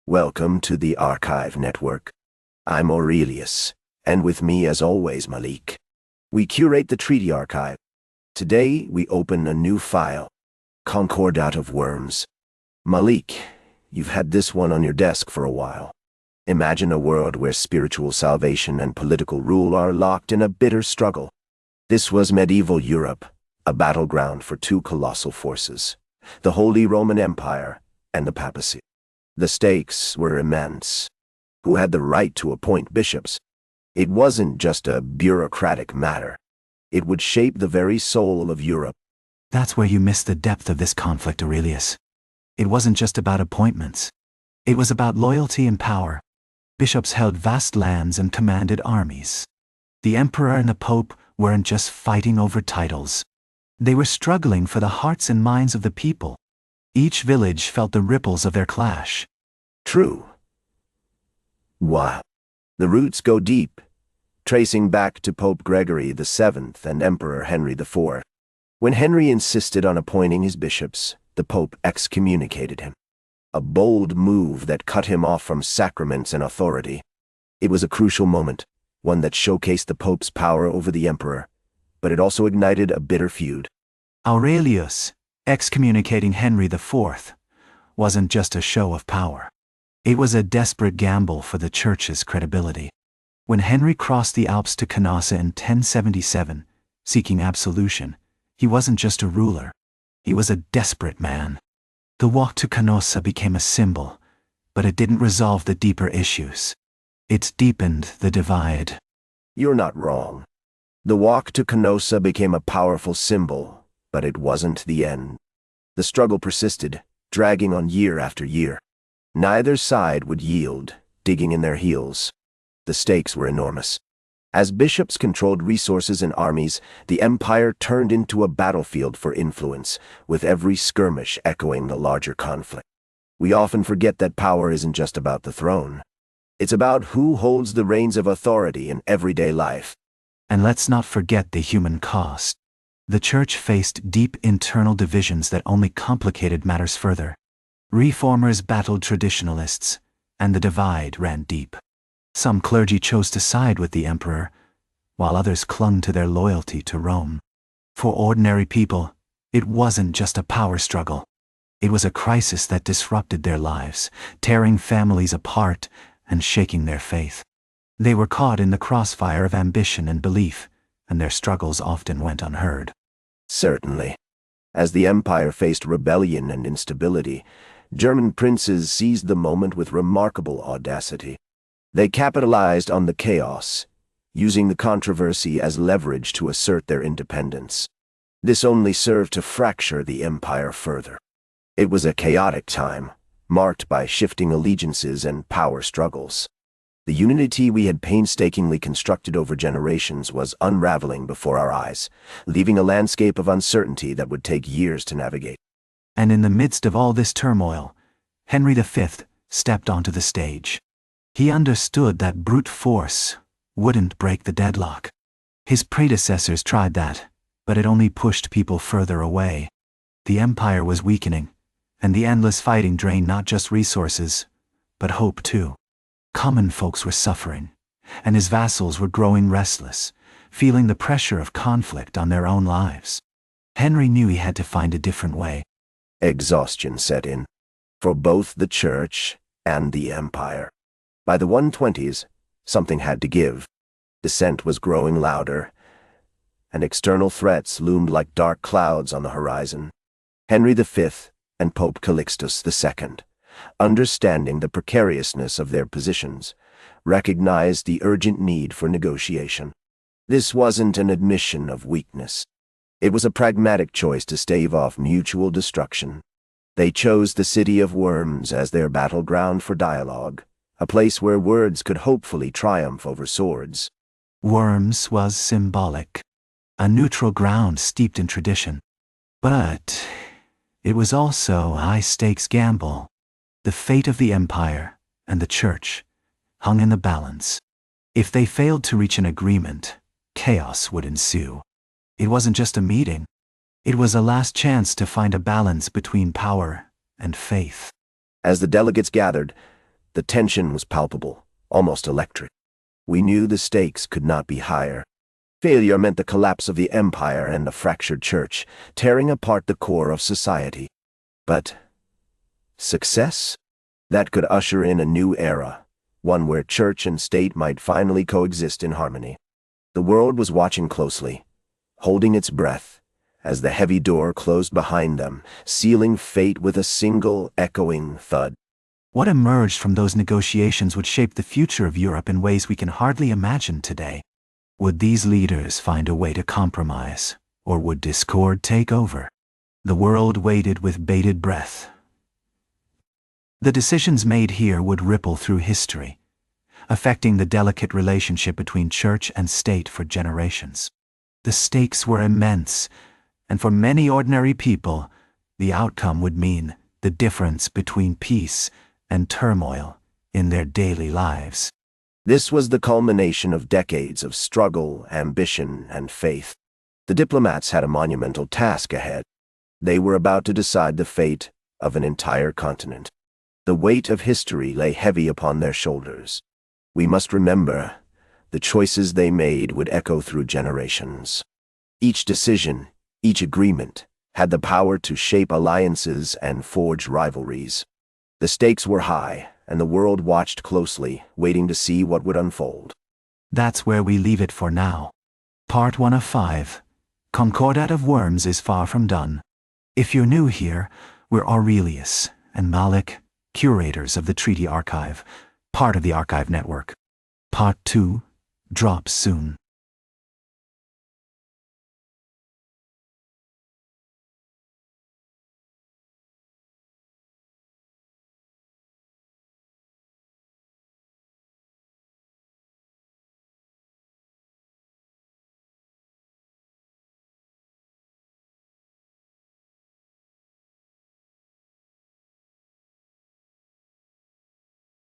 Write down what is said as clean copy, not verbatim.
Welcome to the Archive Network. I'm Aurelius, and with me as always Malik. We curate the treaty archive. Today we open a new file, Concordat of Worms. Malik, you've had this one on your desk for a while. Imagine a world where spiritual salvation and political rule are locked in a bitter struggle. This was medieval Europe, a battleground for two colossal forces, the Holy Roman Empire and the papacy. The stakes were immense. Who had the right to appoint bishops? It wasn't just a bureaucratic matter. It would shape the very soul of Europe. That's where you miss the depth of this conflict, Aurelius. It wasn't just about appointments. It was about loyalty and power. Bishops held vast lands and commanded armies. The emperor and the pope weren't just fighting over titles. They were struggling for the hearts and minds of the people. Each village felt the ripples of their clash. True. Wow. The roots go deep, tracing back to Pope Gregory VII and Emperor Henry IV. When Henry insisted on appointing his bishops, the Pope excommunicated him. A bold move that cut him off from sacraments and authority. It was a crucial moment, one that showcased the Pope's power over the Emperor, but it also ignited a bitter feud. Aurelius, excommunicating Henry IV, wasn't just a show of power. It was a desperate gamble for the Church's credibility. When Henry crossed the Alps to Canossa in 1077, seeking absolution, he wasn't just a ruler. He was a desperate man. The walk to Canossa became a symbol, but it didn't resolve the deeper issues. It deepened the divide. You're not wrong. The walk to Canossa became a powerful symbol, but it wasn't the end. The struggle persisted, dragging on year after year. Neither side would yield, digging in their heels. The stakes were enormous. As bishops controlled resources and armies, the empire turned into a battlefield for influence, with every skirmish echoing the larger conflict. We often forget that power isn't just about the throne. It's about who holds the reins of authority in everyday life. And let's not forget the human cost. The Church faced deep internal divisions that only complicated matters further. Reformers battled traditionalists, and the divide ran deep. Some clergy chose to side with the emperor, while others clung to their loyalty to Rome. For ordinary people, it wasn't just a power struggle. It was a crisis that disrupted their lives, tearing families apart and shaking their faith. They were caught in the crossfire of ambition and belief, and their struggles often went unheard. Certainly. As the empire faced rebellion and instability, German princes seized the moment with remarkable audacity. They capitalized on the chaos, using the controversy as leverage to assert their independence. This only served to fracture the empire further. It was a chaotic time, marked by shifting allegiances and power struggles. The unity we had painstakingly constructed over generations was unraveling before our eyes, leaving a landscape of uncertainty that would take years to navigate. And in the midst of all this turmoil, Henry V stepped onto the stage. He understood that brute force wouldn't break the deadlock. His predecessors tried that, but it only pushed people further away. The empire was weakening, and the endless fighting drained not just resources, but hope too. Common folks were suffering, and his vassals were growing restless, feeling the pressure of conflict on their own lives. Henry knew he had to find a different way. Exhaustion set in, for both the Church and the empire. By the 120s, something had to give. Dissent was growing louder, and external threats loomed like dark clouds on the horizon. Henry V and Pope Calixtus II, understanding the precariousness of their positions, recognized the urgent need for negotiation. This wasn't an admission of weakness. It was a pragmatic choice to stave off mutual destruction. They chose the city of Worms as their battleground for dialogue, a place where words could hopefully triumph over swords. Worms was symbolic, a neutral ground steeped in tradition. But it was also a high-stakes gamble. The fate of the empire and the Church hung in the balance. If they failed to reach an agreement, chaos would ensue. It wasn't just a meeting. It was a last chance to find a balance between power and faith. As the delegates gathered, The tension was palpable, almost electric. We knew the stakes could not be higher. Failure meant the collapse of the empire and a fractured church, tearing apart the core of society. But success? That could usher in a new era, one where church and state might finally coexist in harmony. The world was watching closely, holding its breath, as the heavy door closed behind them, sealing fate with a single echoing thud. What emerged from those negotiations would shape the future of Europe in ways we can hardly imagine today. Would these leaders find a way to compromise, or would discord take over? The world waited with bated breath. The decisions made here would ripple through history, affecting the delicate relationship between church and state for generations. The stakes were immense, and for many ordinary people, the outcome would mean the difference between peace and turmoil in their daily lives. This was the culmination of decades of struggle, ambition, and faith. The diplomats had a monumental task ahead. They were about to decide the fate of an entire continent. The weight of history lay heavy upon their shoulders. We must remember, the choices they made would echo through generations. Each decision, each agreement, had the power to shape alliances and forge rivalries. The stakes were high, and the world watched closely, waiting to see what would unfold. That's where we leave it for now. Part 1 of 5. Concordat of Worms is far from done. If you're new here, we're Aurelius and Malik, curators of the Treaty Archive, part of the Archive Network. Part 2 drops soon.